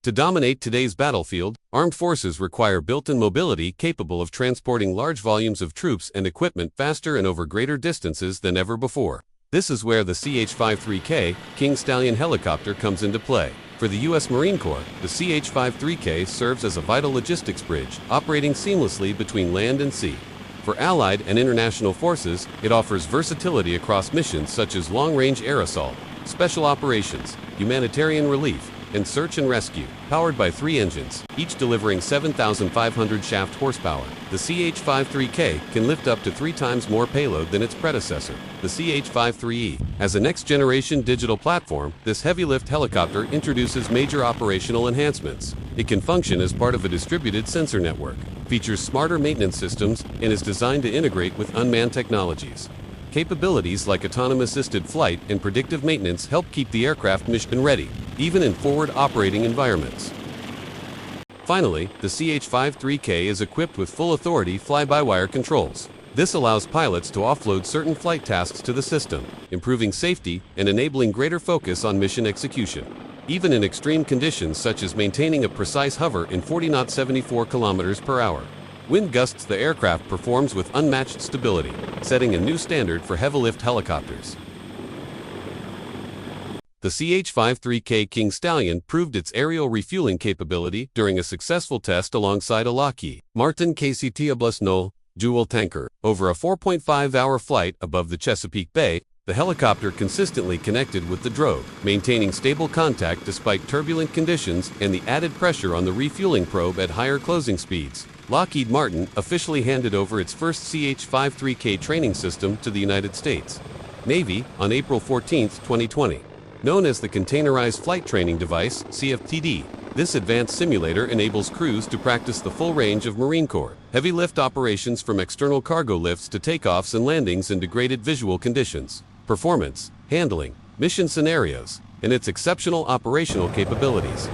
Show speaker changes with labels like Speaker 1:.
Speaker 1: To dominate today's battlefield, armed forces require built-in mobility capable of transporting large volumes of troops and equipment faster and over greater distances than ever before. This is where the CH-53K King Stallion helicopter comes into play. For the U.S. Marine Corps, the CH-53K serves as a vital logistics bridge, operating seamlessly between land and sea. For Allied and international forces, it offers versatility across missions such as long-range air assault, special operations, humanitarian relief, and search and rescue. Powered by 3 engines, each delivering 7,500 shaft horsepower, the CH-53K can lift up to 3 times more payload than its predecessor, the CH-53E. As a next-generation digital platform, this heavy-lift helicopter introduces major operational enhancements. It can function as part of a distributed sensor network, features smarter maintenance systems, and is designed to integrate with unmanned technologies. Capabilities like autonomous-assisted flight and predictive maintenance help keep the aircraft mission-ready, even in forward operating environments. Finally, the CH-53K is equipped with full authority fly-by-wire controls. This allows pilots to offload certain flight tasks to the system, improving safety and enabling greater focus on mission execution. Even in extreme conditions such as maintaining a precise hover in 40 knots 74 kilometers per hour. Wind gusts the aircraft performs with unmatched stability, setting a new standard for heavy-lift helicopters. The CH-53K King Stallion proved its aerial refueling capability during a successful test alongside a Lockheed Martin KC-10 dual tanker. Over a 4.5-hour flight above the Chesapeake Bay, the helicopter consistently connected with the drogue, maintaining stable contact despite turbulent conditions and the added pressure on the refueling probe at higher closing speeds. Lockheed Martin officially handed over its first CH-53K training system to the United States Navy on April 14, 2020. Known as the Containerized Flight Training Device, CFTD, this advanced simulator enables crews to practice the full range of Marine Corps heavy lift operations, from external cargo lifts to takeoffs and landings in degraded visual conditions, performance, handling, mission scenarios, and its exceptional operational capabilities.